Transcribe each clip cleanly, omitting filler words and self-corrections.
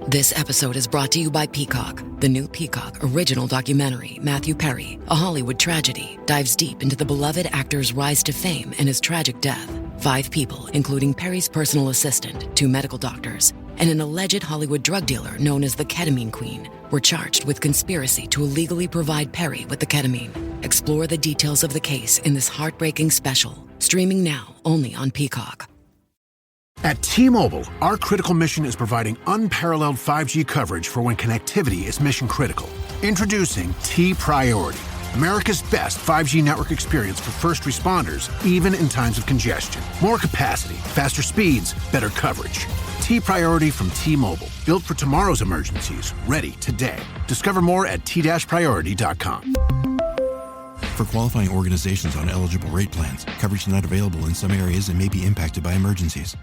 This episode is brought to you by Peacock. The new Peacock original documentary, Matthew Perry, A Hollywood Tragedy, dives deep into the beloved actor's rise to fame and his tragic death. 5 people, including Perry's personal assistant, 2 medical doctors, and an alleged Hollywood drug dealer known as the Ketamine Queen, were charged with conspiracy to illegally provide Perry with the ketamine. Explore the details of the case in this heartbreaking special, streaming now only on Peacock. At T-Mobile, our critical mission is providing unparalleled 5G coverage for when connectivity is mission critical. Introducing T-Priority, America's best 5G network experience for first responders, even in times of congestion. More capacity, faster speeds, better coverage. T-Priority from T-Mobile, built for tomorrow's emergencies, ready today. Discover more at t-priority.com. For qualifying organizations on eligible rate plans, coverage not available in some areas and may be impacted by emergencies.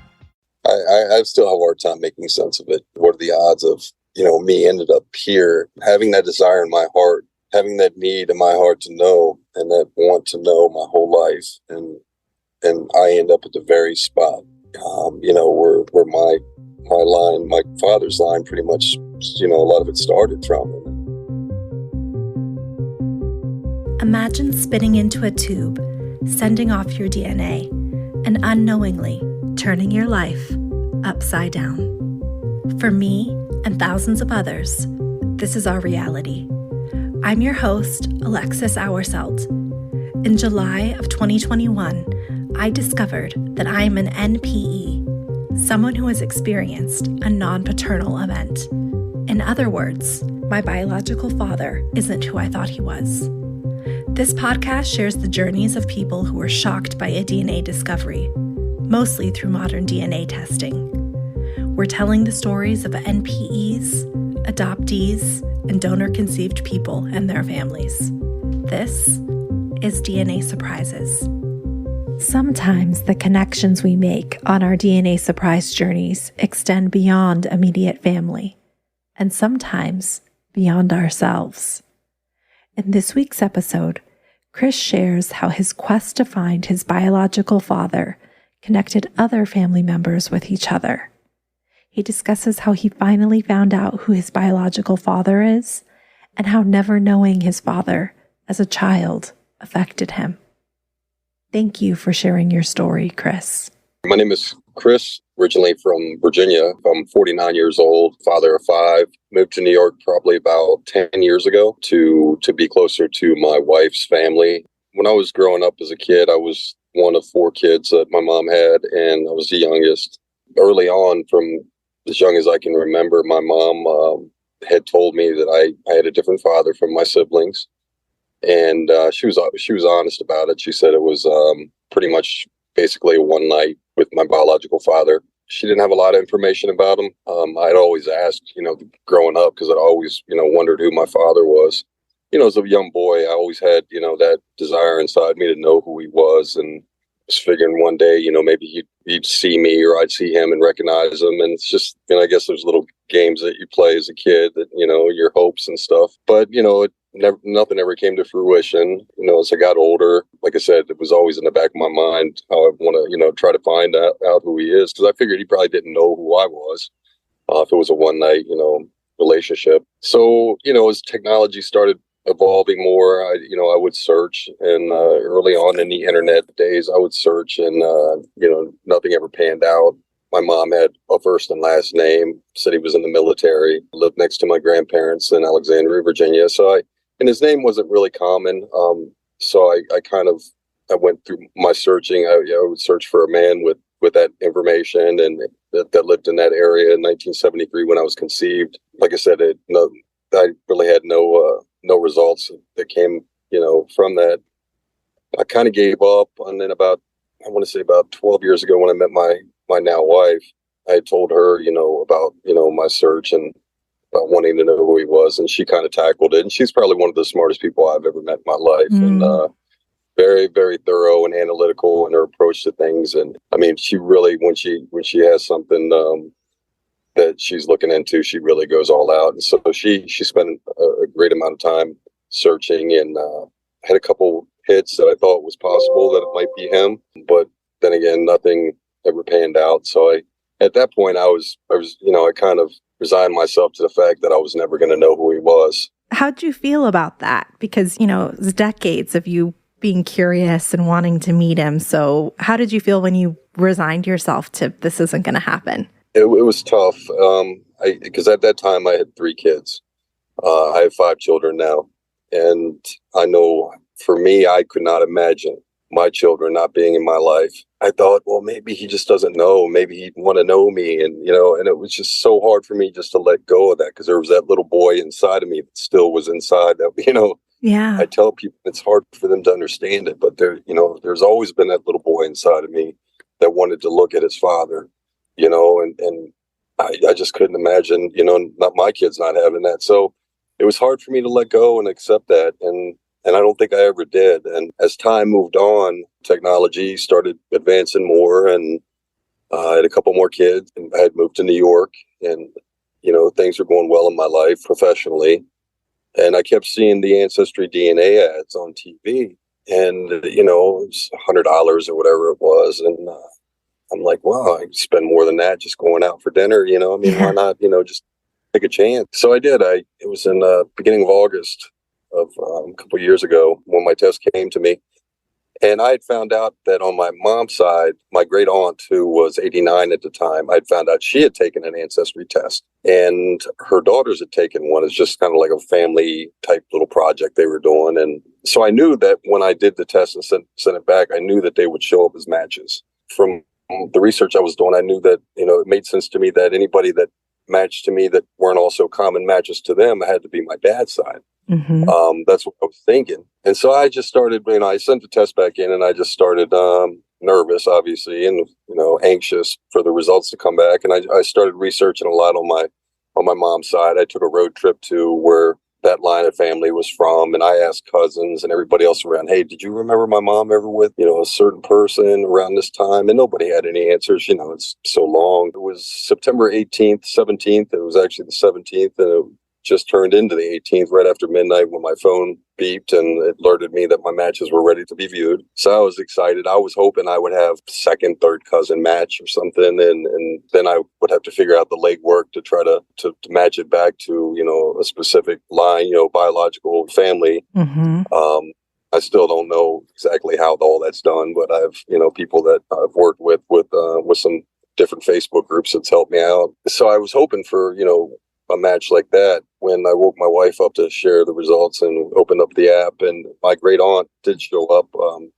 I still have a hard time making sense of it. What are the odds of, me ended up here, having that desire in my heart, having that need in my heart to know and that want to know my whole life. And I end up at the very spot, where my line, my father's line pretty much, a lot of it started from. Imagine spitting into a tube, sending off your DNA, and unknowingly turning your life upside down. For me and thousands of others, this is our reality. I'm your host, Alexis Auerselt. In July of 2021, I discovered that I am an NPE, someone who has experienced a non-paternal event. In other words, my biological father isn't who I thought he was. This podcast shares the journeys of people who were shocked by a DNA discovery, mostly through modern DNA testing. We're telling the stories of NPEs, adoptees, and donor-conceived people and their families. This is DNA Surprises. Sometimes the connections we make on our DNA surprise journeys extend beyond immediate family, and sometimes beyond ourselves. In this week's episode, Chris shares how his quest to find his biological father connected other family members with each other. He discusses how he finally found out who his biological father is and how never knowing his father as a child affected him. Thank you for sharing your story, Chris. My name is Chris, originally from Virginia. I'm 49 years old, father of 5. Moved to New York probably about 10 years ago to be closer to my wife's family. When I was growing up as a kid, I was one of 4 kids that my mom had, and I was the youngest. Early on, from as young as I can remember, my mom had told me that I had a different father from my siblings, and she was honest about it. She said it was pretty much basically one night with my biological father. She didn't have a lot of information about him. I'd always asked, growing up, because I'd always, wondered who my father was. As a young boy, I always had, that desire inside me to know who he was, and was figuring one day, maybe he'd see me or I'd see him and recognize him. And it's just, I guess there's little games that you play as a kid that, your hopes and stuff. But, nothing ever came to fruition. As I got older, like I said, it was always in the back of my mind how I want to, try to find out who he is, because I figured he probably didn't know who I was if it was a one night, relationship. So, as technology started evolving more, I would search, and early on in the internet days, I would search, and nothing ever panned out. My mom had a first and last name, said he was in the military, lived next to my grandparents in Alexandria, Virginia. And his name wasn't really common. So I went through my searching. I would search for a man with that information and that lived in that area in 1973 when I was conceived. Like I said, I really had no results that came, from that. I kind of gave up. And then about 12 years ago, when I met my now wife, I had told her, about, my search and about wanting to know who he was. And she kind of tackled it. And she's probably one of the smartest people I've ever met in my life. And very, very thorough and analytical in her approach to things. And I mean, she really, when she has something that she's looking into, she really goes all out. And so she spent a great amount of time searching, and had a couple hits that I thought was possible that it might be him. But then again, nothing ever panned out. So at that point, I was, I kind of resigned myself to the fact that I was never going to know who he was. How'd you feel about that? Because, it was decades of you being curious and wanting to meet him. So how did you feel when you resigned yourself to this isn't going to happen? It was tough because at that time I had 3 kids. I have 5 children now. And I know for me, I could not imagine my children not being in my life. I thought, well, maybe he just doesn't know. Maybe he'd want to know me. And, and it was just so hard for me just to let go of that because there was that little boy inside of me that still was inside that, Yeah. I tell people it's hard for them to understand it, but there's always been that little boy inside of me that wanted to look at his father, and I just couldn't imagine, not my kids not having that. So it was hard for me to let go and accept that. And I don't think I ever did. And as time moved on, technology started advancing more, and I had a couple more kids, and I had moved to New York, and, things were going well in my life professionally. And I kept seeing the Ancestry DNA ads on TV, and, it was $100 or whatever it was. And I'm like, wow, I spend more than that just going out for dinner, why not, just take a chance. So I did. It was in beginning of August of a couple of years ago when my test came to me. And I had found out that on my mom's side, my great aunt, who was 89 at the time, I'd found out she had taken an ancestry test, and her daughters had taken one. It's just kind of like a family type little project they were doing. And so I knew that when I did the test and sent it back, I knew that they would show up as matches. From the research I was doing, I knew that, it made sense to me that anybody that matched to me that weren't also common matches to them had to be my dad's side. Mm-hmm. That's what I was thinking. And so I just started, I sent the test back in, and I just started nervous, obviously, and, anxious for the results to come back. And I started researching a lot on my mom's side. I took a road trip to where that line of family was from, and I asked cousins and everybody else around, hey, did you remember my mom ever with, a certain person around this time? And nobody had any answers. It's so long. It was September 18th, 17th. It was actually the 17th, and it just turned into the 18th right after midnight when my phone beeped and it alerted me that my matches were ready to be viewed. So I was excited. I was hoping I would have second, third cousin match or something. And then I would have to figure out the legwork to try to match it back to, a specific line, biological family. Mm-hmm. I still don't know exactly how all that's done, but I have, people that I've worked with some different Facebook groups that's helped me out. So I was hoping for, a match like that when I woke my wife up to share the results and opened up the app, and my great aunt did show up.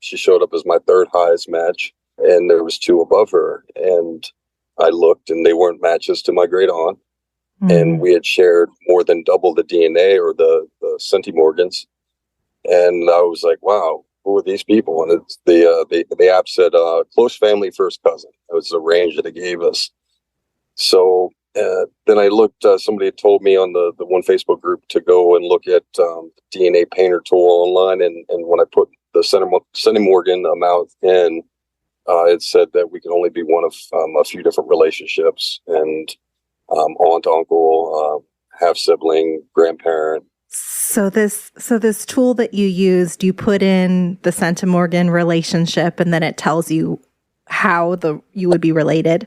She showed up as my 3rd highest match, and there was 2 above her. And I looked, and they weren't matches to my great aunt. Mm-hmm. And we had shared more than double the DNA or the centimorgans. And I was like, wow, who are these people? And it's the app said close family first cousin. It was the range that it gave us. So then I looked, somebody had told me on the one Facebook group to go and look at DNA Painter tool online. And when I put the centimorgan amount in, it said that we could only be one of a few different relationships, and aunt, uncle, half sibling, grandparent. So this tool that you used, you put in the centimorgan relationship, and then it tells you how you would be related.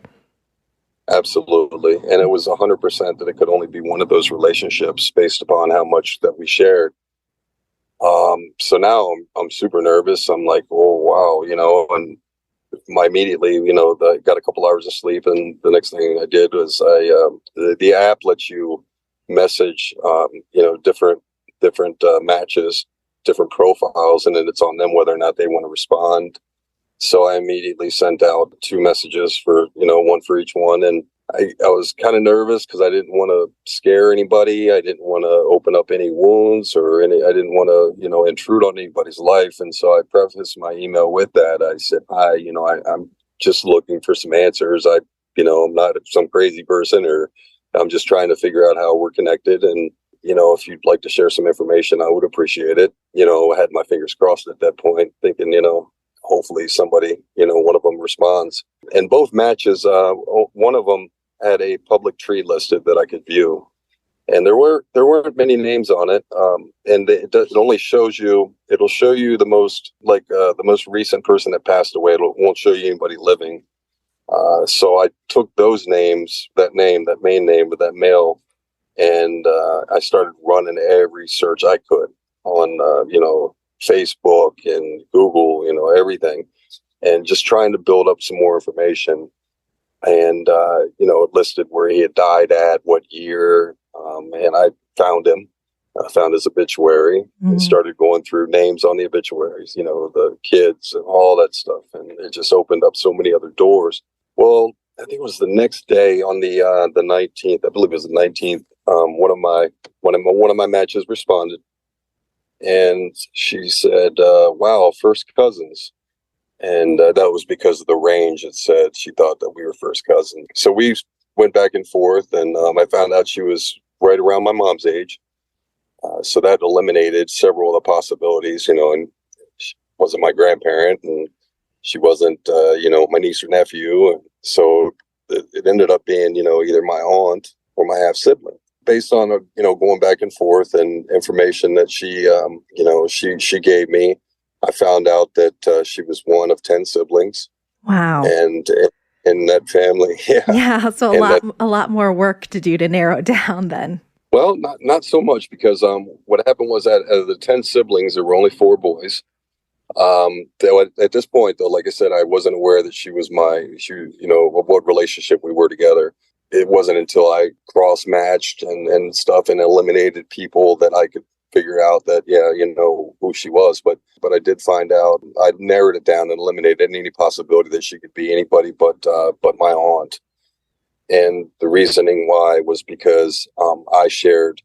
Absolutely. And it was 100% that it could only be one of those relationships based upon how much that we shared. So now I'm super nervous. I'm like, oh, wow, and immediately, I got a couple hours of sleep. And the next thing I did was the app lets you message, different matches, different profiles, and then it's on them whether or not they want to respond. So I immediately sent out 2 messages for, one for each one. And I was kind of nervous because I didn't want to scare anybody. I didn't want to open up any wounds I didn't want to, intrude on anybody's life. And so I prefaced my email with that. I said, hi, I'm just looking for some answers. I'm not some crazy person, or I'm just trying to figure out how we're connected. And, if you'd like to share some information, I would appreciate it. I had my fingers crossed at that point, thinking, hopefully somebody, one of them responds. And both matches, one of them had a public tree listed that I could view, and there weren't many names on it. And it only shows you, it'll show you the most recent person that passed away. It won't show you anybody living. So I took those names, that main name with that male, and I started running every search I could on, Facebook and Google, everything, and just trying to build up some more information. And, it listed where he had died at, what year, and I found him. I found his obituary and started going through names on the obituaries, the kids and all that stuff. And it just opened up so many other doors. Well, I think it was the next day on the 19th. I believe it was the 19th. One of my matches responded, and she said, "Wow, first cousins." And that was because of the range. It said she thought that we were first cousins. So we went back and forth, and I found out she was right around my mom's age. So that eliminated several of the possibilities, and she wasn't my grandparent, and she wasn't, my niece or nephew. And so it ended up being, either my aunt or my half sibling. Based on, going back and forth and information that she gave me, I found out that she was one of 10 siblings. Wow. And in that family, yeah. Yeah, so a lot more work to do to narrow it down then. Well, not so much, because what happened was that out of the 10 siblings, there were only 4 boys. At this point, though, like I said, I wasn't aware that she was of what relationship we were together. It wasn't until I cross-matched and stuff and eliminated people that I could figure out that, who she was. But I did find out. I narrowed it down and eliminated any possibility that she could be anybody but my aunt. And the reasoning why was because I shared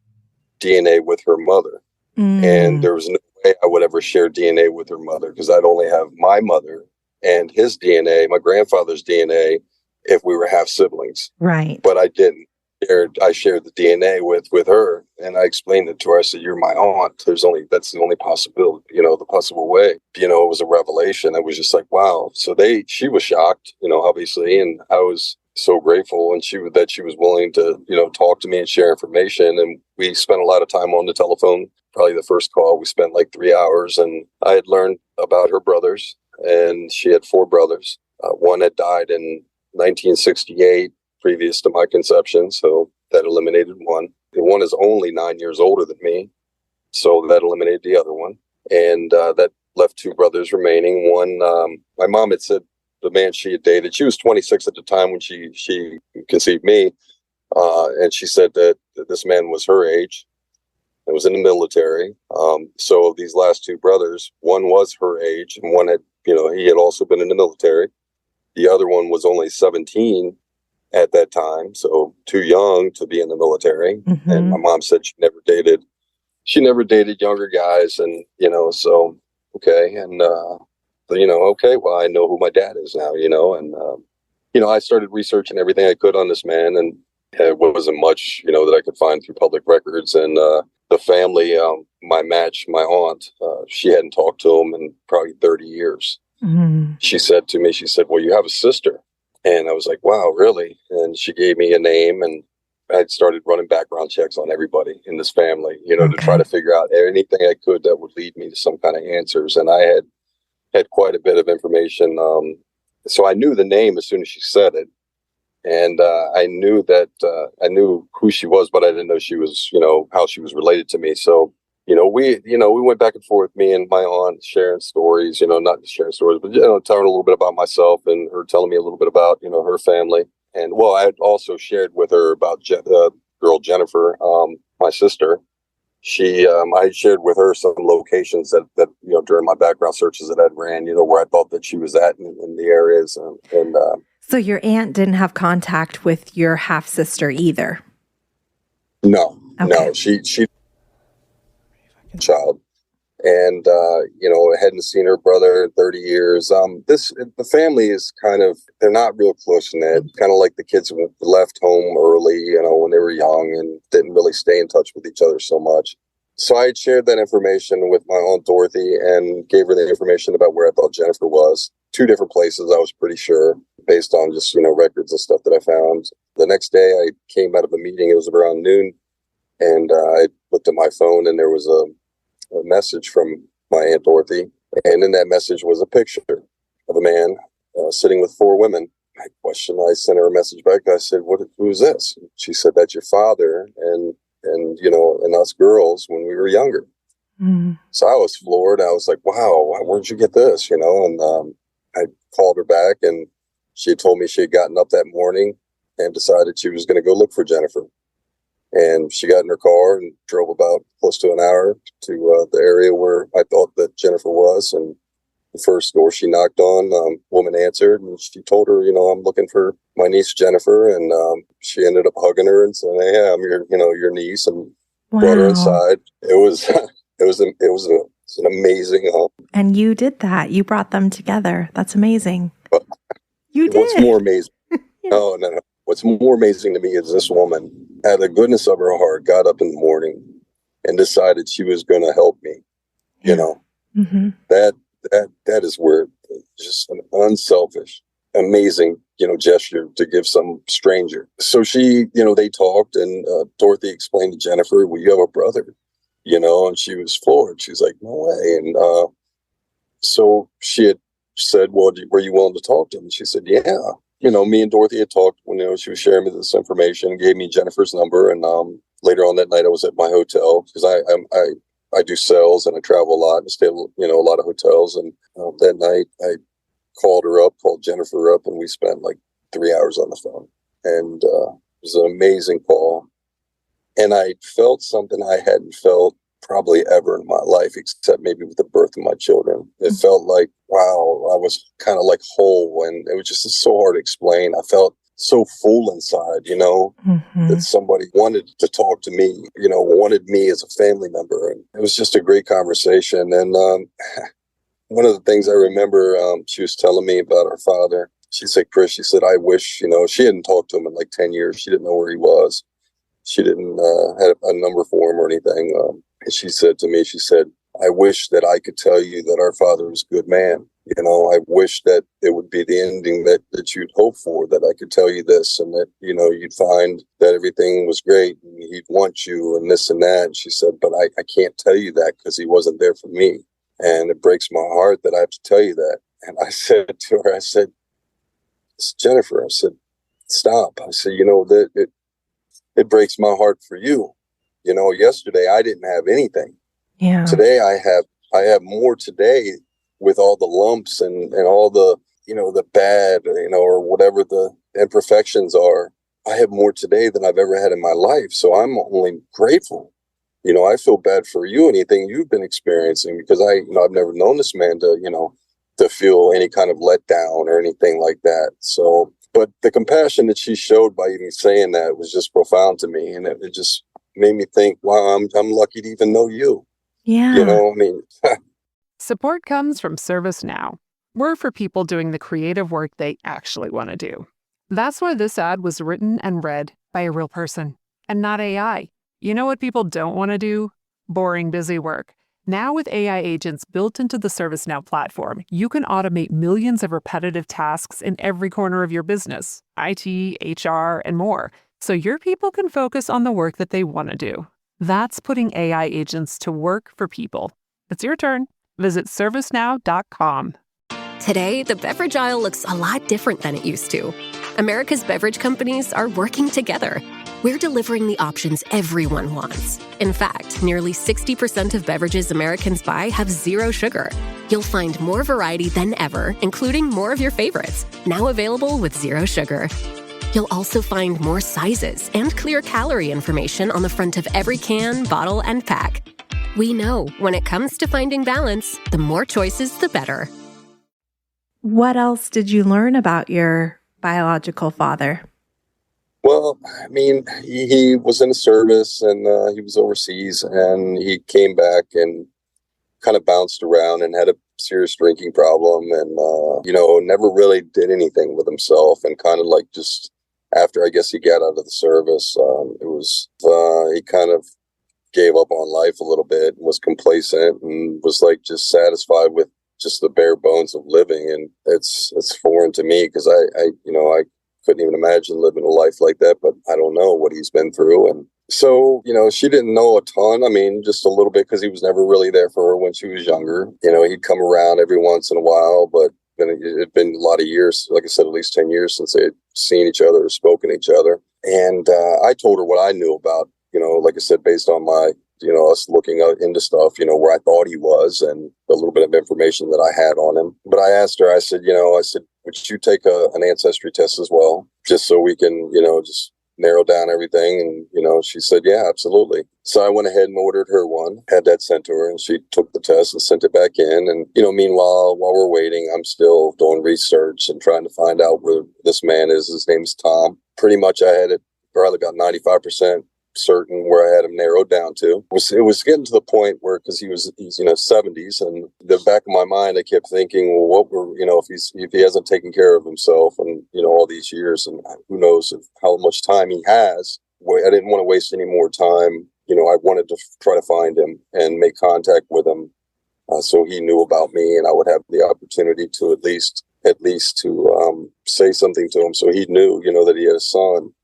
DNA with her mother. And there was no way I would ever share DNA with her mother, because I'd only have my mother and his DNA, my grandfather's DNA, if we were half siblings. Right. But I didn't. I shared the DNA with her, and I explained it to her. I said, "You're my aunt. That's the only possibility, the possible way." It was a revelation. I was just like, wow. So she was shocked, obviously, and I was so grateful, and she was willing to, talk to me and share information. And we spent a lot of time on the telephone. Probably the first call, we spent like 3 hours, and I had learned about her brothers, and she had 4 brothers. One had died in 1968, previous to my conception, so that eliminated one. The one is only 9 years older than me, so that eliminated the other one. And that left 2 brothers remaining. One, my mom had said, the man she had dated, she was 26 at the time when she conceived me, and she said that this man was her age. It was in the military. So these last 2 brothers, one was her age, and one had, he had also been in the military. The other one was only 17 at that time, so too young to be in the military. And my mom said she never dated younger guys, and so okay. And okay, well, I know who my dad is now, and I started researching everything I could on this man, and it wasn't much, that I could find through public records. And the family, my aunt, she hadn't talked to him in probably 30 years. She said to me, "Well, you have a sister." And I was like, "Wow, really?" And she gave me a name, and I started running background checks on everybody in this family, to try to figure out anything I could that would lead me to some kind of answers. And I had quite a bit of information. So I knew the name as soon as she said it. And I knew I knew who she was, but I didn't know she was, how she was related to me. So, we went back and forth, me and my aunt, sharing stories, not just sharing stories, but, telling a little bit about myself, and her telling me a little bit about, her family. And I had also shared with her about the girl Jennifer, my sister. I shared with her some locations that during my background searches that I'd ran, where I thought that she was at in the areas. So your aunt didn't have contact with your half sister either? No, okay. No, she child, and hadn't seen her brother in 30 years. The family is they're not real close knit, kind of like the kids who left home early, when they were young, and didn't really stay in touch with each other so much. So I had shared that information with my Aunt Dorothy and gave her the information about where I thought Jennifer was. 2 different places, I was pretty sure, based on just, records and stuff that I found. The next day I came out of a meeting, it was around noon, and I looked at my phone, and there was a message from my Aunt Dorothy. And in that message was a picture of a man sitting with 4 women. I questioned. I sent her a message back. I said, who's this? She said, that's your father and us girls when we were younger. Mm. So I was floored. I was like, wow, where'd you get this? And I called her back, and she had told me she had gotten up that morning and decided she was going to go look for Jennifer. And she got in her car and drove about close to an hour to the area where I thought that Jennifer was. And the first door she knocked on, woman answered, and she told her, I'm looking for my niece Jennifer. And she ended up hugging her and saying, hey, I'm your niece, and brought her inside. It was an amazing. And you did that. You brought them together. That's amazing. You did. What's more amazing? Yeah. No. What's more amazing to me is this woman, out of the goodness of her heart, got up in the morning and decided she was going to help me. Yeah. Mm-hmm. That is where just an unselfish, amazing, gesture to give some stranger. So she, they talked, and Dorothy explained to Jennifer, well, you have a brother, and she was floored. She's like, no way. And so she had said, well, were you willing to talk to him? And she said, yeah. Me and Dorothy had talked when, she was sharing me this information, gave me Jennifer's number. And later on that night, I was at my hotel because I do sales and I travel a lot and stay, a lot of hotels. And that night I called Jennifer up, and we spent like 3 hours on the phone. And it was an amazing call. And I felt something I hadn't felt probably ever in my life, except maybe with the birth of my children. It felt like, wow, I was kind of like whole, and it was just so hard to explain. I felt so full inside, Mm-hmm. that somebody wanted to talk to me, wanted me as a family member. And it was just a great conversation. And one of the things I remember, she was telling me about her father. She said, Chris, she said, I wish, she hadn't talked to him in like 10 years. She didn't know where he was. She didn't have a number for him or anything. And she said to me, I wish that I could tell you that our father was a good man. I wish that it would be the ending that you'd hope for, that I could tell you this, and that, you'd find that everything was great and he'd want you and this and that. And she said, but I can't tell you that because he wasn't there for me. And it breaks my heart that I have to tell you that. And I said to her, Jennifer, I said, stop. I said, that it breaks my heart for you. Yesterday I didn't have anything. Yeah. Today I have more today, with all the lumps and all the, the bad, or whatever the imperfections are. I have more today than I've ever had in my life. So I'm only grateful. I feel bad for you, anything you've been experiencing, because I've never known this man to feel any kind of letdown or anything like that. So, but the compassion that she showed by even saying that was just profound to me. And it just made me think, wow, I'm lucky to even know you. Yeah. Support comes from ServiceNow. We're for people doing the creative work they actually want to do. That's why this ad was written and read by a real person and not AI. You know what people don't want to do? Boring, busy work. Now with AI agents built into the ServiceNow platform, you can automate millions of repetitive tasks in every corner of your business, IT, HR, and more, so your people can focus on the work that they want to do. That's putting AI agents to work for people. It's your turn. Visit ServiceNow.com. Today, the beverage aisle looks a lot different than it used to. America's beverage companies are working together. We're delivering the options everyone wants. In fact, nearly 60% of beverages Americans buy have zero sugar. You'll find more variety than ever, including more of your favorites, now available with zero sugar. You'll also find more sizes and clear calorie information on the front of every can, bottle, and pack. We know when it comes to finding balance, the more choices, the better. What else did you learn about your biological father? Well, he was in the service, and he was overseas, and he came back and kind of bounced around and had a serious drinking problem, and never really did anything with himself, and kind of like just after I guess he got out of the service, he kind of gave up on life a little bit and was complacent and was like just satisfied with just the bare bones of living. And it's foreign to me because I couldn't even imagine living a life like that, but I don't know what he's been through. And so, she didn't know a ton. Just a little bit because he was never really there for her when she was younger. He'd come around every once in a while, but it had been a lot of years, like I said, at least 10 years since they had seen each other or spoken to each other. And I told her what I knew about, like I said, based on my, us looking into stuff, where I thought he was and a little bit of information that I had on him. But I asked her, I said, would you take an ancestry test as well, just so we can, just narrow down everything? And, she said, yeah, absolutely. So I went ahead and ordered her one, had that sent to her, and she took the test and sent it back in. And, meanwhile, while we're waiting, I'm still doing research and trying to find out where this man is. His name's Tom. Pretty much I had it probably about 95% certain where I had him narrowed down to. It was getting to the point where, because he's 70s, and the back of my mind I kept thinking, well, what were if he hasn't taken care of himself and all these years, and who knows how much time he has. I didn't want to waste any more time. I wanted to try to find him and make contact with him, so he knew about me, and I would have the opportunity to at least to say something to him, so he knew that he had a son.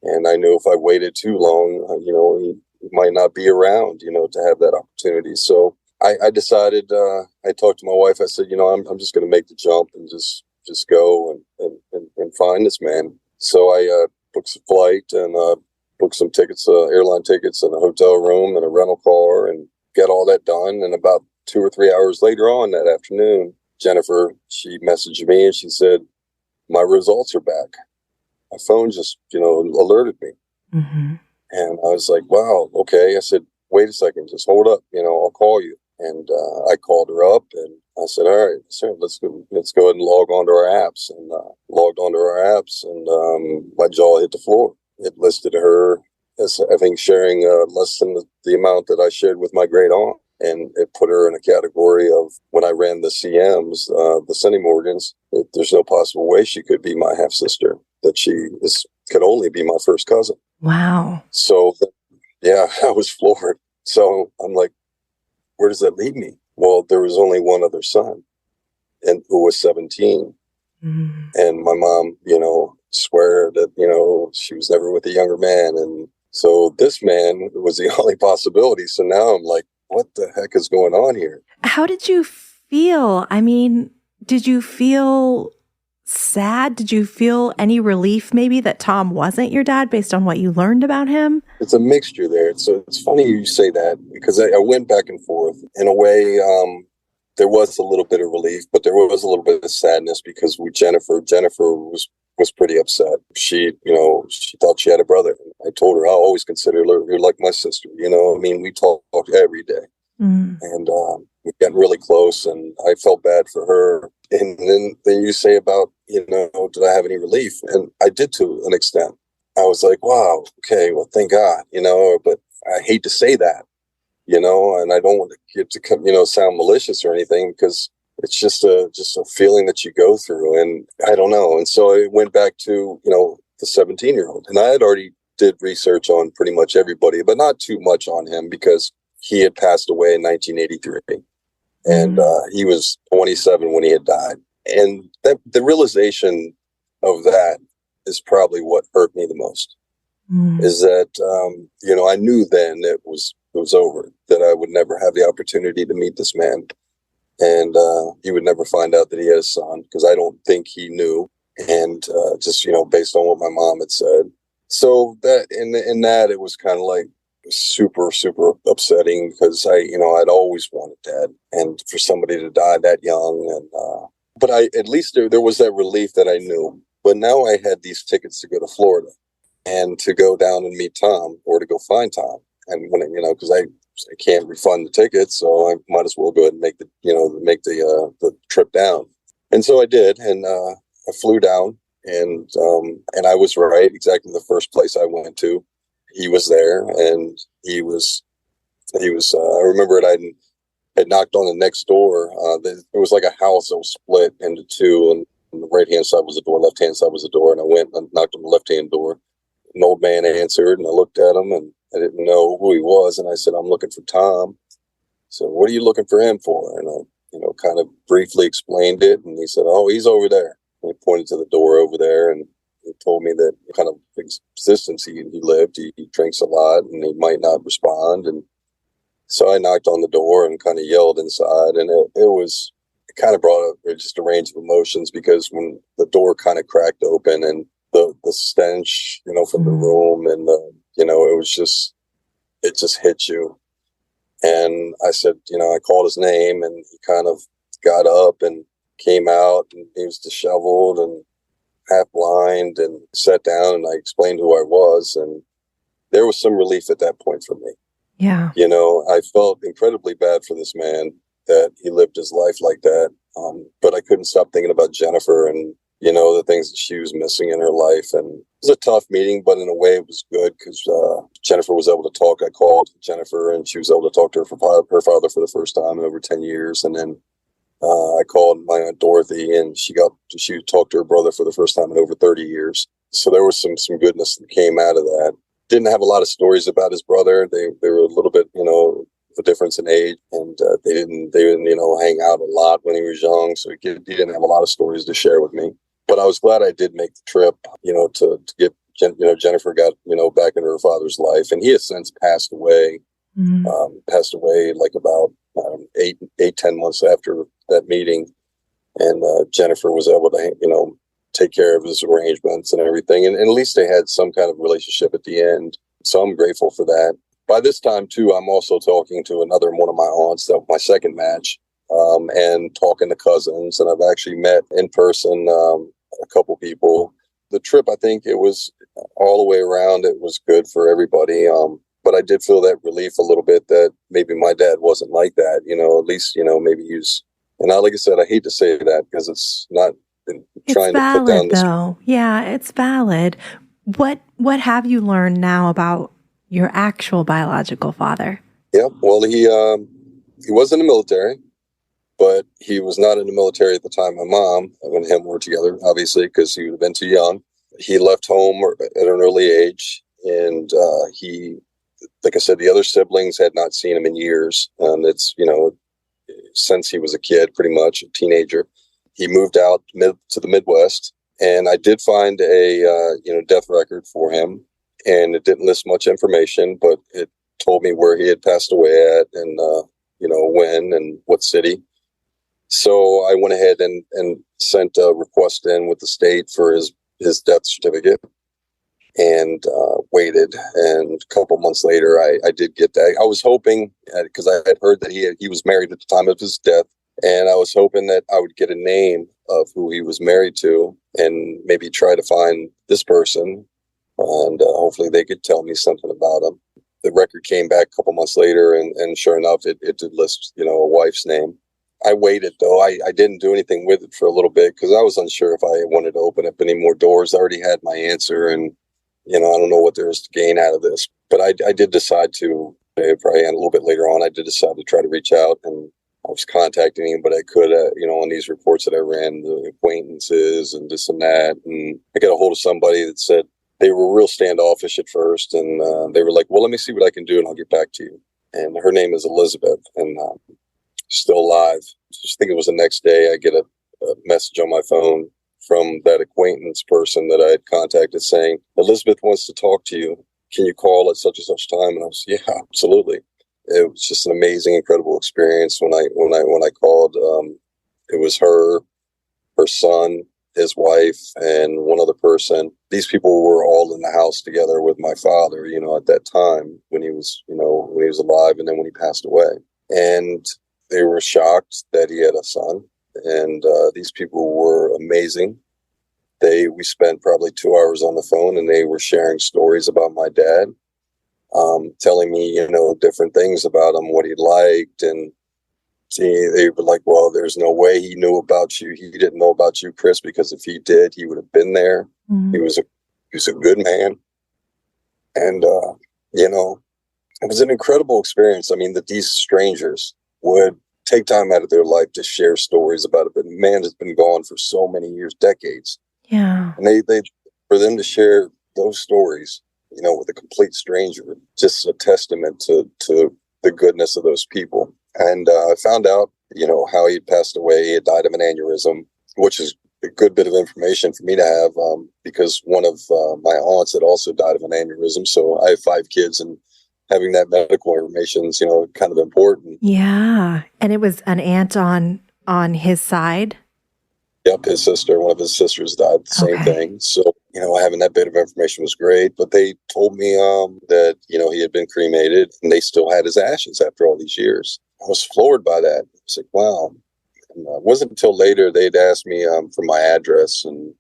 And I knew if I waited too long, he might not be around, to have that opportunity. So I decided, I talked to my wife. I said, I'm just going to make the jump and just go and find this man. So I booked a flight and booked some tickets, airline tickets, and a hotel room and a rental car, and got all that done. And about 2 or 3 hours later on that afternoon, Jennifer, she messaged me and she said, my results are back. My phone just, alerted me. Mm-hmm. And I was like, wow, okay. I said, wait a second, just hold up, I'll call you. And I called her up and I said, all right, sir, let's go ahead and log onto our apps. And logged onto our apps, and my jaw hit the floor. It listed her as, I think, sharing less than the amount that I shared with my great aunt. And it put her in a category of, when I ran the CMs, the Centimorgans, there's no possible way she could be my half sister, that could only be my first cousin. Wow. So, yeah, I was floored. So I'm like, where does that leave me? Well, there was only one other son, and who was 17. Mm. And my mom, swear that, she was never with a younger man. And so this man was the only possibility. So now I'm like, what the heck is going on here? How did you feel? I mean, did you feel sad? Did you feel any relief maybe that Tom wasn't your dad based on what you learned about him? It's a mixture there. So it's funny you say that, because I went back and forth. In a way, there was a little bit of relief, but there was a little bit of sadness, because with Jennifer was pretty upset. She thought she had a brother. I told her, I'll always consider her, you're like my sister. We talk every day. Mm. And we got really close, and I felt bad for her. And then you say about, did I have any relief? And I did, to an extent. I was like, wow, okay, well, thank God, but I hate to say that, and I don't want to get to, sound malicious or anything, because it's just a feeling that you go through, and I don't know. And so I went back to, the 17-year-old, and I had already did research on pretty much everybody, but not too much on him, because he had passed away in 1983, and he was 27 when he had died. And the realization of that is probably what hurt me the most. Is that, I knew then it was over, that I would never have the opportunity to meet this man. And he would never find out that he had a son, because I don't think he knew. And just, based on what my mom had said. So that in that, it was kind of like super, super upsetting, because I'd always wanted Dad, and for somebody to die that young. And but at least there was that relief that I knew. But now I had these tickets to go to Florida and to go down and meet Tom, or to go find Tom. And when because I can't refund the tickets, so I might as well go ahead and make the trip down. And so I did, and I flew down, and I was right. Exactly the first place I went to, he was there, and he was. I remember I had knocked on the next door. It was like a house that was split into two, and on the right hand side was a door, left hand side was a door, and I went and knocked on the left hand door. An old man answered, and I looked at him, and I didn't know who he was, and I said, I'm looking for Tom. So what are you looking for him for? And I, kind of briefly explained it, and he said, oh, he's over there. And he pointed to the door over there, and he told me that kind of existence he lived. He drinks a lot, and he might not respond. And so I knocked on the door and kind of yelled inside, and it was kind of brought up just a range of emotions, because when the door kind of cracked open and the stench, from the room, and it just hit you. And I said, I called his name, and he kind of got up and came out, and he was disheveled and half blind, and sat down, and I explained who I was, and there was some relief at that point for me. Yeah. I felt incredibly bad for this man that he lived his life like that. But I couldn't stop thinking about Jennifer and, the things that she was missing in her life. And it was a tough meeting, but in a way it was good, because Jennifer was able to talk. I called Jennifer, and she was able to talk to her father for the first time in over 10 years. And then I called my Aunt Dorothy, and she talked to her brother for the first time in over 30 years. So there was some goodness that came out of that. Didn't have a lot of stories about his brother. They were a little bit, a difference in age, and they didn't hang out a lot when he was young. So he didn't have a lot of stories to share with me. But I was glad I did make the trip, to get, Jennifer got, back into her father's life, and he has since passed away. Passed away like about 10 months after that meeting, and Jennifer was able to, take care of his arrangements and everything, and at least they had some kind of relationship at the end. So I'm grateful for that. By this time too, I'm also talking to one of my aunts, that my second match, and talking to cousins, and I've actually met in person a couple people. The trip, I think it was all the way around, it was good for everybody. But I did feel that relief a little bit, that maybe my dad wasn't like that, at least, maybe he's, and like I said, I hate to say that, because it's not trying to put down this. Though. Yeah, it's valid. What have you learned now about your actual biological father? Yeah, well, he was in the military, but he was not in the military at the time my mom and him were together, obviously, because he would have been too young. He left home at an early age, and he, like I said, the other siblings had not seen him in years, and it's, since he was a kid, pretty much a teenager. He moved out to the Midwest, and I did find a death record for him, and it didn't list much information, but it told me where he had passed away at, and when and what city. So I went ahead and sent a request in with the state for his death certificate, and waited. And a couple months later, I did get that. I was hoping, because I had heard that he was married at the time of his death, and I was hoping that I would get a name of who he was married to, and maybe try to find this person, and hopefully they could tell me something about him. The record came back a couple months later, and sure enough, it did list, a wife's name. I waited, though. I didn't do anything with it for a little bit, because I was unsure if I wanted to open up any more doors. I already had my answer, and I don't know what there is to gain out of this. But I did decide to, probably a little bit later on, I did decide to try to reach out, and I was contacting him, but I could, on these reports that I ran, the acquaintances and this and that. And I got a hold of somebody that said they were real standoffish at first. And they were like, well, let me see what I can do, and I'll get back to you. And her name is Elizabeth, and still alive. I think it was the next day I get a message on my phone from that acquaintance person that I had contacted saying, Elizabeth wants to talk to you. Can you call at such and such time? And I was, yeah, absolutely. It was just an amazing, incredible experience when I called. It was her son, his wife, and one other person. These people were all in the house together with my father, at that time when he was alive, and then when he passed away. And they were shocked that he had a son. And these people were amazing. We spent probably 2 hours on the phone, and they were sharing stories about my dad, telling me, different things about him, what he liked. And they were like, well, there's no way he knew about you. He didn't know about you, Chris, because if he did, he would have been there. Mm-hmm. He was a good man. And, it was an incredible experience. I mean, that these strangers would take time out of their life to share stories about it. But man has been gone for so many years, decades. Yeah. And they for them to share those stories, with a complete stranger, just a testament to the goodness of those people. And I found out, how he passed away. He had died of an aneurysm, which is a good bit of information for me to have, because one of my aunts had also died of an aneurysm. So I have 5 kids, and having that medical information is, kind of important. Yeah. And it was an aunt on on his side? Yep, one of his sisters died, the same thing. So, having that bit of information was great. But they told me that, he had been cremated and they still had his ashes after all these years. I was floored by that. I was like, wow. And it wasn't until later they'd asked me for my address, and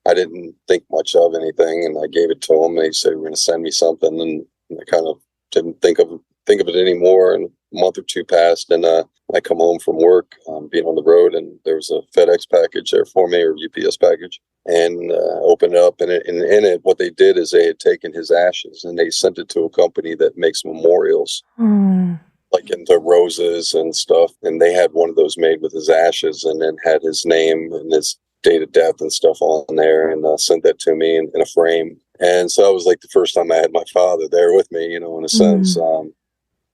I didn't think much of anything. And I gave it to them. They said, we're going to send me something. And I kind of didn't think of it anymore. And a month or two passed, and I come home from work, being on the road, and there was a FedEx package there for me, or UPS package, and opened it up, and in it, what they did is they had taken his ashes and they sent it to a company that makes memorials, like into roses and stuff, and they had one of those made with his ashes, and then had his name and his date of death and stuff on there, and sent that to me in a frame. And so it was like the first time I had my father there with me, in a sense.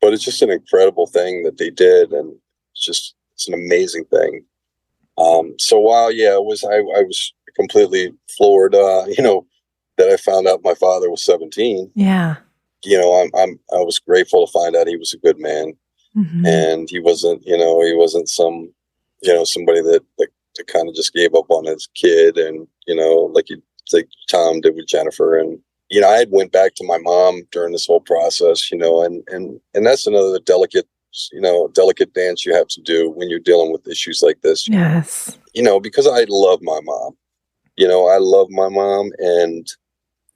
But it's just an incredible thing that they did, and it's an amazing thing. So while, I was completely floored, that I found out my father was 17. Yeah. I was grateful to find out he was a good man, and he wasn't some, somebody that kind of just gave up on his kid, and like Tom did with Jennifer. And I had went back to my mom during this whole process, and that's another delicate dance you have to do when you're dealing with issues like this. Yes. Because I love my mom. I love my mom, and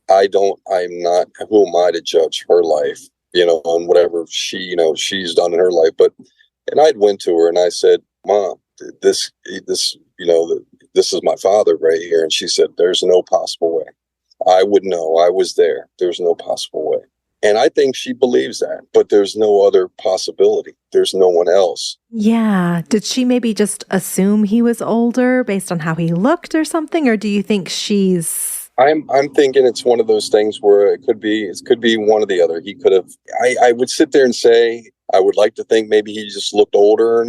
I'm not, who am I to judge her life, on whatever she's done in her life. And I'd went to her and I said, Mom, this is my father right here. And she said, there's no possible way. I would know. I was there. There's no possible way. And I think she believes that, but there's no other possibility. There's no one else. Yeah. Did she maybe just assume he was older based on how he looked or something? Or do you think she's... I'm thinking it's one of those things where it could be one or the other. He could have, I would sit there and say, I would like to think maybe he just looked older.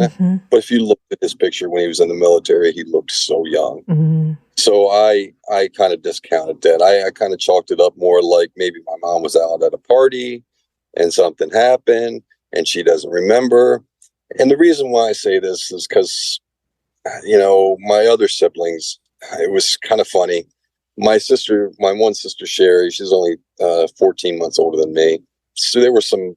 But if you look at his picture when he was in the military, he looked so young. So I kind of discounted that. I kind of chalked it up more like maybe my mom was out at a party and something happened and she doesn't remember. And the reason why I say this is because, my other siblings, it was kind of funny. My one sister, Sherry, she's only 14 months older than me. So there were some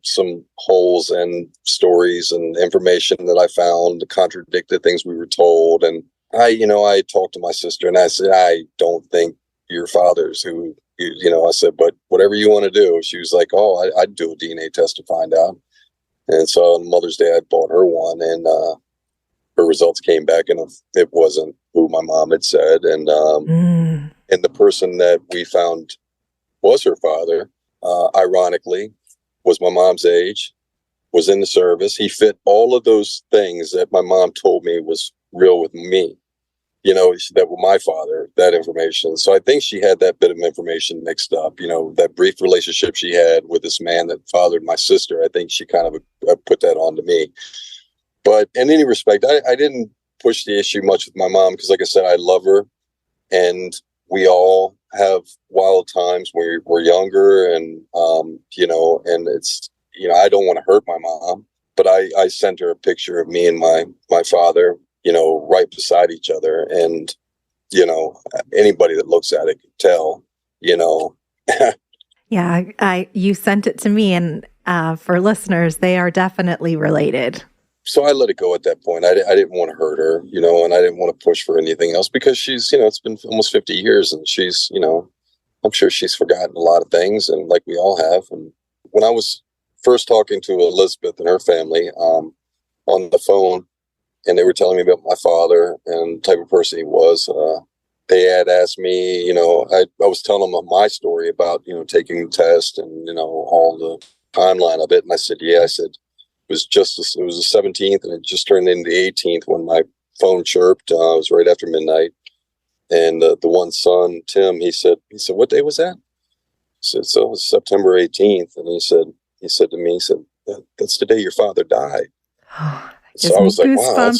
holes and stories and information that I found that contradicted things we were told. And I talked to my sister and I said, I don't think your father's who, I said, but whatever you want to do. She was like, oh, I'd do a DNA test to find out. And so on Mother's Day, I bought her one, and her results came back, and it wasn't who my mom had said. And and the person that we found was her father, ironically, was my mom's age, was in the service. He fit all of those things that my mom told me was real with me, that were my father, that information. So I think she had that bit of information mixed up, that brief relationship she had with this man that fathered my sister. I think she kind of put that on to me. But in any respect, I didn't push the issue much with my mom because, like I said, I love her. And we all have wild times where we're younger and, and it's, I don't want to hurt my mom, but I sent her a picture of me and my father, right beside each other. And, anybody that looks at it can tell, Yeah, you sent it to me, and for listeners, they are definitely related. So I let it go at that point. I didn't want to hurt her, and I didn't want to push for anything else because she's, it's been almost 50 years and she's, I'm sure she's forgotten a lot of things, and like we all have. And when I was first talking to Elizabeth and her family on the phone, and they were telling me about my father and the type of person he was, they had asked me, I was telling them my story about, taking the test and, all the timeline of it. And I said, it was the 17th, and it just turned into the 18th when my phone chirped. It was right after midnight. And the one son, Tim, he said, what day was that? I said, so it was September 18th. And he said to me, that's the day your father died. So I was like, wow,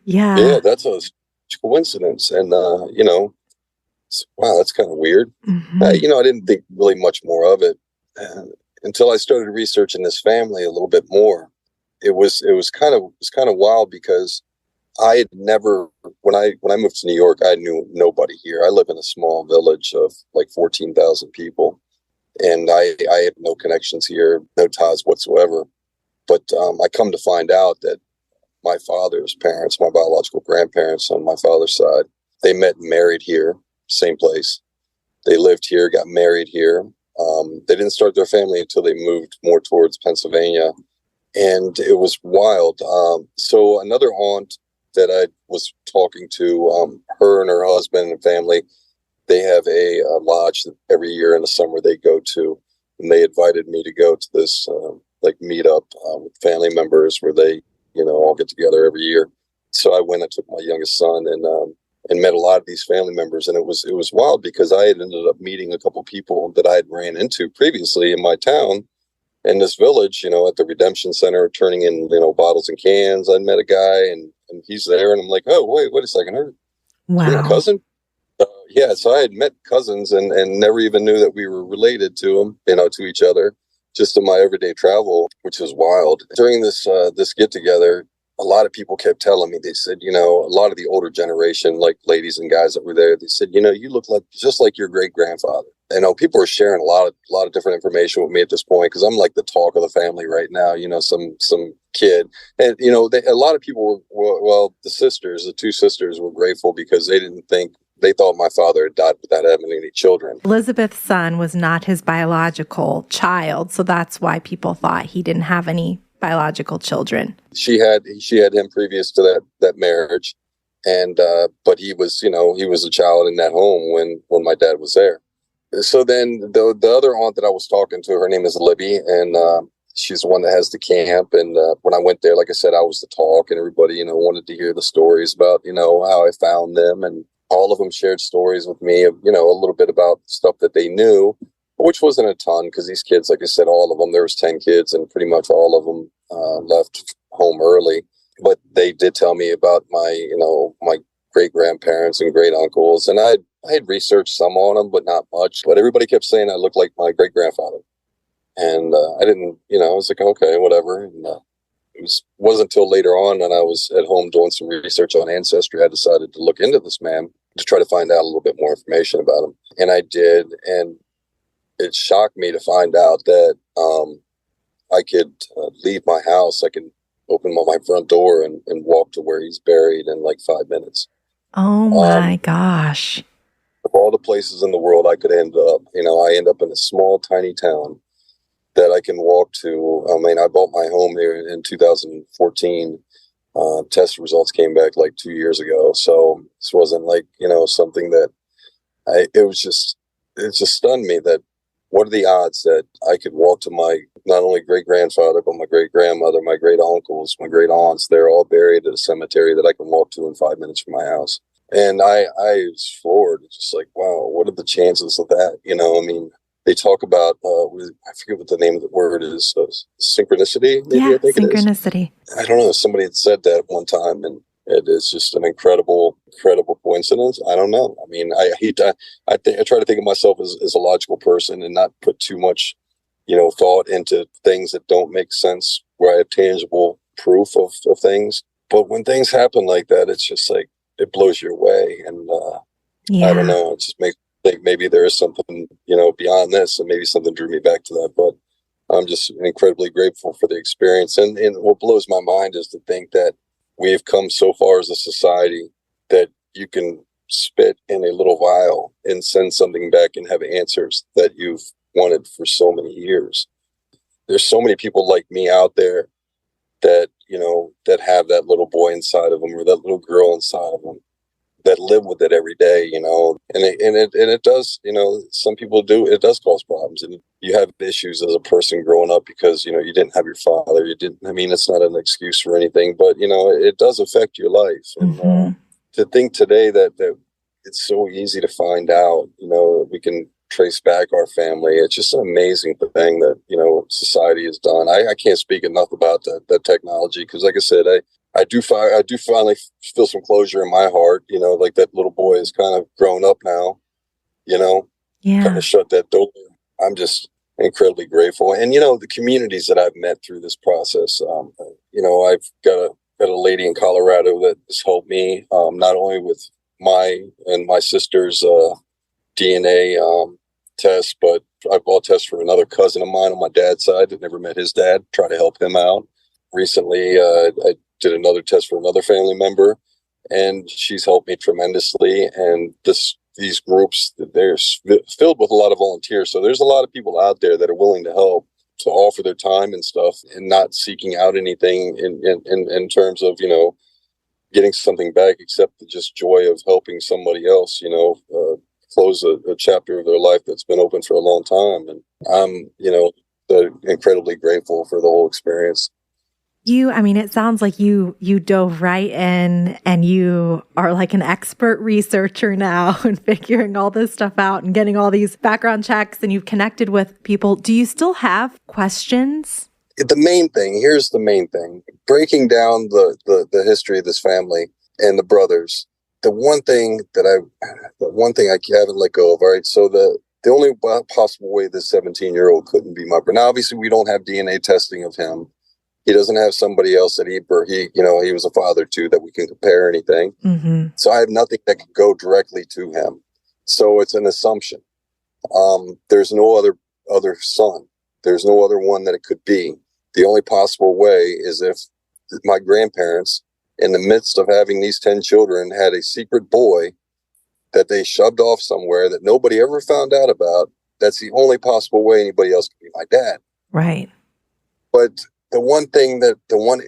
yeah, that's a coincidence. And, wow, that's kind of weird. I didn't think really much more of it until I started researching this family a little bit more. It was kind of wild because I had never, when I moved to New York, I knew nobody here. I live in a small village of like 14,000 people, and I had no connections here, no ties whatsoever. But I come to find out that my father's parents, my biological grandparents on my father's side, they met and married here, same place. They lived here, got married here. They didn't start their family until they moved more towards Pennsylvania. And it was wild. So another aunt that I was talking to, her and her husband and family, they have a lodge that every year in the summer they go to. And they invited me to go to this like meet up with family members where they, all get together every year. So I went and took my youngest son and met a lot of these family members. And it was wild because I had ended up meeting a couple people that I had ran into previously in my town. In this village, at the Redemption Center, turning in, bottles and cans. I met a guy and he's there and I'm like, oh, wait a second. Wow. You're my cousin? Yeah. So I had met cousins and never even knew that we were related to them, to each other, just in my everyday travel, which was wild. During this get together, a lot of people kept telling me, they said, a lot of the older generation, like ladies and guys that were there, they said, you look just like your great grandfather. People are sharing a lot of different information with me at this point because I'm like the talk of the family right now. Some kid, and a lot of people were the two sisters were grateful because they thought my father had died without having any children. Elizabeth's son was not his biological child, so that's why people thought he didn't have any biological children. She had him previous to that marriage, and but he was a child in that home when my dad was there. So then the other aunt that I was talking to, her name is Libby, and she's the one that has the camp. And when I went there, like I said, I was the talk, and everybody wanted to hear the stories about how I found them, and all of them shared stories with me of a little bit about stuff that they knew, which wasn't a ton because these kids, like I said, all of them, there was 10 kids, and pretty much all of them left home early. But they did tell me about my great grandparents and great uncles, and I had researched some on them, but not much. But everybody kept saying I looked like my great grandfather, and I didn't. I was like, okay, whatever. And it wasn't until later on, when I was at home doing some research on Ancestry, I decided to look into this man to try to find out a little bit more information about him, and I did. And it shocked me to find out that I could leave my house. I could open my front door and walk to where he's buried in like 5 minutes. Oh my gosh. Of all the places in the world I could end up, I end up in a small, tiny town that I can walk to. I mean, I bought my home here in 2014. Test results came back like 2 years ago. So this wasn't like, something that it just stunned me that what are the odds that I could walk to my not only great grandfather, but my great grandmother, my great uncles, my great aunts. They're all buried at a cemetery that I can walk to in 5 minutes from my house. And I was floored. It's just like, wow, what are the chances of that? They talk about, I forget what the name of the word is, synchronicity, maybe. Yeah, I think synchronicity. I don't know. Somebody had said that one time, and it is just an incredible coincidence. I don't know. I mean, I try to think of myself as a logical person and not put too much, thought into things that don't make sense, where I have tangible proof of things. But when things happen like that, it's just like, it blows you away. And I don't know. It just makes me think maybe there is something, beyond this, and maybe something drew me back to that. But I'm just incredibly grateful for the experience. And what blows my mind is to think that we have come so far as a society that you can spit in a little vial and send something back and have answers that you've wanted for so many years. There's so many people like me out there that, that have that little boy inside of them, or that little girl inside of them, that live with it every day, and it does, some people do, it does cause problems, and you have issues as a person growing up because, you didn't have your father, it's not an excuse for anything, but, it does affect your life. And to think today that it's so easy to find out, we can trace back our family. It's just an amazing thing that, society has done. I can't speak enough about that technology, because like I said, I do finally feel some closure in my heart, like that little boy is kind of grown up now, kind of shut that door. I'm just incredibly grateful. And, the communities that I've met through this process, I've got got a lady in Colorado that has helped me, not only with my and my sister's DNA test, but I bought tests for another cousin of mine on my dad's side that never met his dad, try to help him out. Recently, I did another test for another family member, and she's helped me tremendously. And these groups, they're filled with a lot of volunteers. So there's a lot of people out there that are willing to help, to offer their time and stuff, and not seeking out anything in terms of, you know, getting something back, except the just joy of helping somebody else, you know, close a chapter of their life that's been open for a long time. And I'm, you know, incredibly grateful for the whole experience. I mean, it sounds like you dove right in and you are like an expert researcher now and figuring all this stuff out and getting all these background checks, and you've connected with people. Do you still have questions? Here's the main thing, breaking down the history of this family and the brothers. The one thing I haven't let go of. All right. So the only possible way this 17-year-old couldn't be my brother. Now, obviously we don't have DNA testing of him. He doesn't have somebody else that he was a father to that we can compare anything. Mm-hmm. So I have nothing that could go directly to him. So it's an assumption. There's no other son. There's no other one that it could be. The only possible way is if my grandparents, in the midst of having these 10 children, had a secret boy that they shoved off somewhere that nobody ever found out about. That's the only possible way anybody else could be my dad. Right. But the one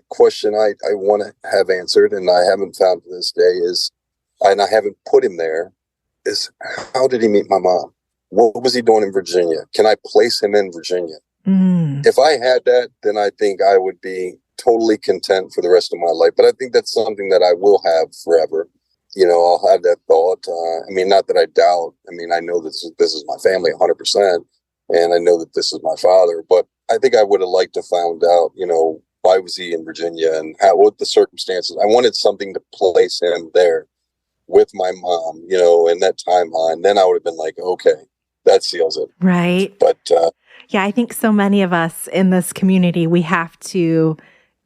question I want to have answered, and I haven't found to this day is, and I haven't put him there, is how did he meet my mom? What was he doing in Virginia? Can I place him in Virginia? Mm. If I had that, then I think I would be totally content for the rest of my life. But I think that's something that I will have forever. You know, I'll have that thought. I mean, not that I doubt. I mean, I know this is my family 100%, and I know that this is my father. But I think I would have liked to found out, you know, why was he in Virginia and what the circumstances. I wanted something to place him there with my mom, you know, in that timeline. Then I would have been like, okay, that seals it. Right. But yeah, I think so many of us in this community, we have to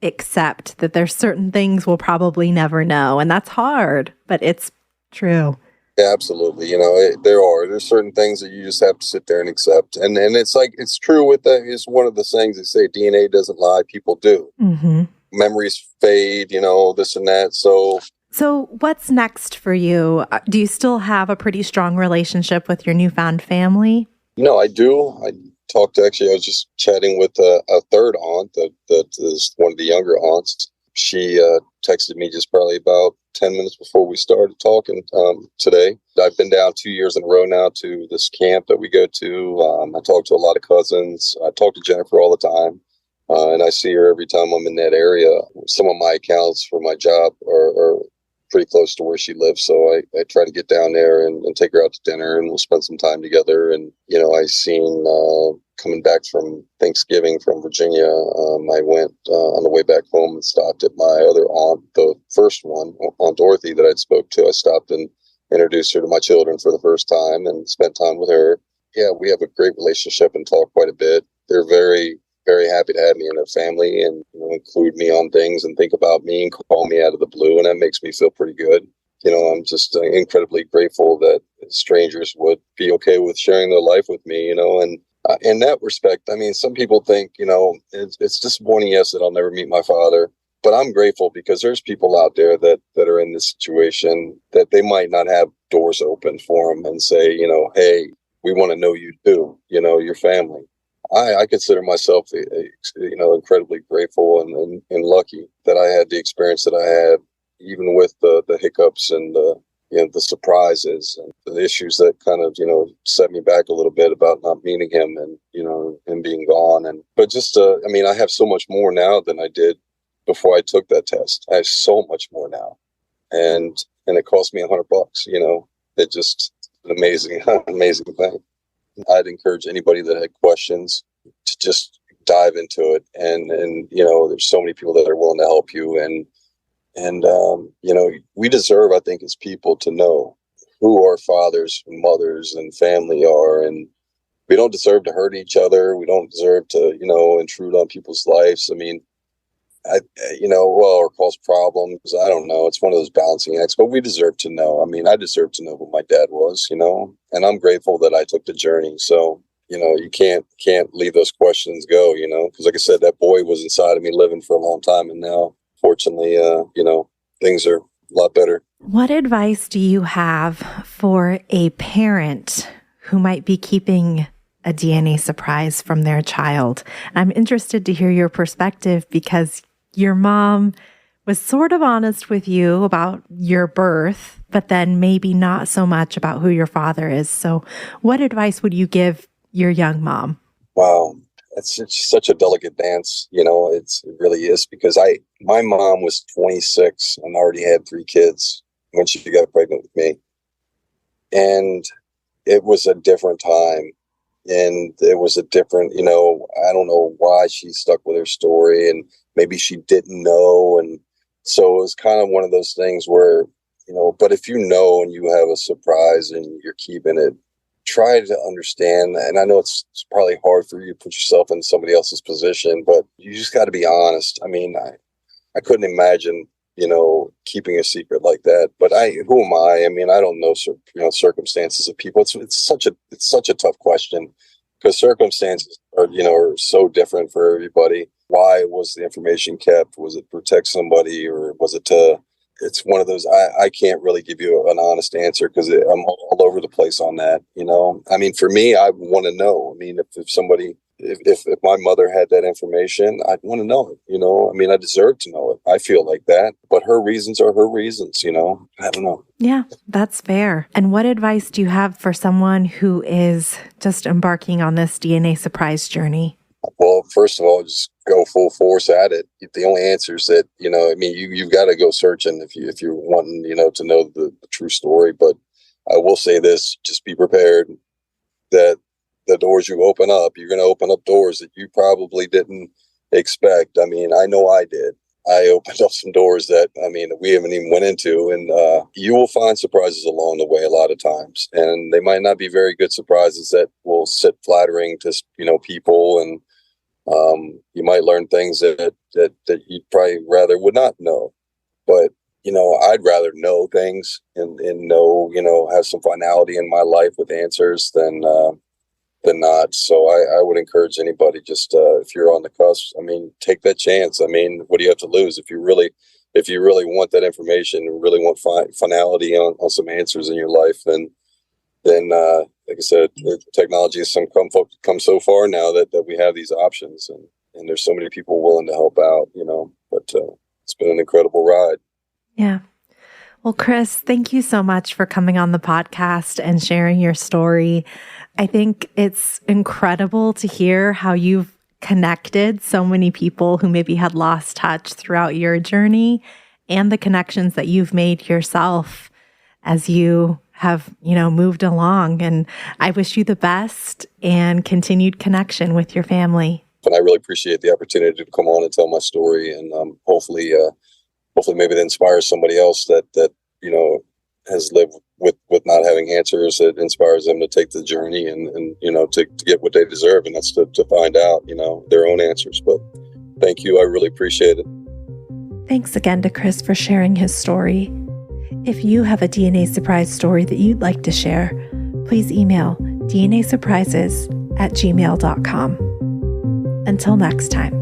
accept that there's certain things we'll probably never know. And that's hard, but it's true. Yeah, absolutely. You know, there's certain things that you just have to sit there and accept. And it's like, it's true with that. It's one of the things they say, DNA doesn't lie, people do. Mm-hmm. Memories fade, you know, this and that. So what's next for you? Do you still have a pretty strong relationship with your newfound family? You know, I do. I was just chatting with a third aunt that is one of the younger aunts. She texted me just probably about 10 minutes before we started talking today. I've been down 2 years in a row now to this camp that we go to. I talk to a lot of cousins. I talk to Jennifer all the time, and I see her every time I'm in that area. Some of my accounts for my job are pretty close to where she lives, so I try to get down there and take her out to dinner, and we'll spend some time together. And, you know, I seen coming back from Thanksgiving from Virginia, I went on the way back home and stopped at my other aunt, the first one, Aunt Dorothy, that I'd spoke to. I stopped and introduced her to my children for the first time and spent time with her. Yeah, we have a great relationship and talk quite a bit. They're very, very happy to have me in their family and, you know, include me on things and think about me and call me out of the blue. And that makes me feel pretty good. You know, I'm just incredibly grateful that strangers would be okay with sharing their life with me, you know, and in that respect, I mean, some people think, you know, it's disappointing, yes, that I'll never meet my father, but I'm grateful because there's people out there that are in this situation that they might not have doors open for them and say, you know, hey, we want to know you too, you know, your family. I consider myself, you know, incredibly grateful and lucky that I had the experience that I had, even with the hiccups and you know, the surprises and the issues that kind of, you know, set me back a little bit about not meeting him and, you know, him being gone. But just, I mean, I have so much more now than I did before I took that test. I have so much more now. And it cost me $100, you know, it just an amazing, amazing thing. I'd encourage anybody that had questions to just dive into it. And, you know, there's so many people that are willing to help you. And you know, we deserve, I think, as people to know who our fathers and mothers and family are. And we don't deserve to hurt each other. We don't deserve to, you know, intrude on people's lives. I mean, or cause problems. I don't know. It's one of those balancing acts, but we deserve to know. I mean, I deserve to know who my dad was, and I'm grateful that I took the journey. So, you can't leave those questions go, because like I said, that boy was inside of me living for a long time. And now, fortunately, things are a lot better. What advice do you have for a parent who might be keeping a DNA surprise from their child? I'm interested to hear your perspective because your mom was sort of honest with you about your birth, but then maybe not so much about who your father is. So what advice would you give your young mom? Wow. It's such a delicate dance, it really is, because my mom was 26 and already had 3 kids when she got pregnant with me. And it was a different time. And it was a different, I don't know why she stuck with her story, and maybe she didn't know. And so it was kind of one of those things where, but if you know and you have a surprise and you're keeping it, try to understand. And I know it's probably hard for you to put yourself in somebody else's position, but you just got to be honest. I mean, I couldn't imagine, keeping a secret like that, but who am I? I mean, I don't know, circumstances of people. It's such a tough question, because circumstances are so different for everybody. Why was the information kept? Was it to protect somebody, or was it to, it's one of those, I can't really give you an honest answer, because I'm all over the place on that. I mean, for me, I want to know. I mean, if my mother had that information, I'd want to know it, I mean, I deserve to know it. I feel like that, but her reasons are her reasons, I don't know. Yeah, that's fair. And what advice do you have for someone who is just embarking on this DNA surprise journey? Well, first of all, just go full force at it. The only answer is that, you've got to go searching if you're wanting, to know the true story. But I will say this, just be prepared that the doors you open up, you're going to open up doors that you probably didn't expect. I mean, I know I did. I opened up some doors that, we haven't even went into, and you will find surprises along the way a lot of times. And they might not be very good surprises that will sit flattering to, people. And you might learn things that you'd probably rather would not know. But, I'd rather know things and know, have some finality in my life with answers than not. So I would encourage anybody, just if you're on the cusp, take that chance. What do you have to lose? If you really want that information and really want finality on some answers in your life, then like I said, the technology has come so far now that we have these options, and there's so many people willing to help out, but it's been an incredible ride. Yeah. Well, Chris, thank you so much for coming on the podcast and sharing your story. I think it's incredible to hear how you've connected so many people who maybe had lost touch throughout your journey, and the connections that you've made yourself as you have, moved along. And I wish you the best and continued connection with your family. And I really appreciate the opportunity to come on and tell my story, and hopefully maybe that inspires somebody else that has lived with not having answers. It inspires them to take the journey and to get what they deserve, and that's to find out their own answers. But thank you, I really appreciate it. Thanks again to Chris for sharing his story. If you have a DNA surprise story that you'd like to share, please email dnasurprises@gmail.com. Until next time.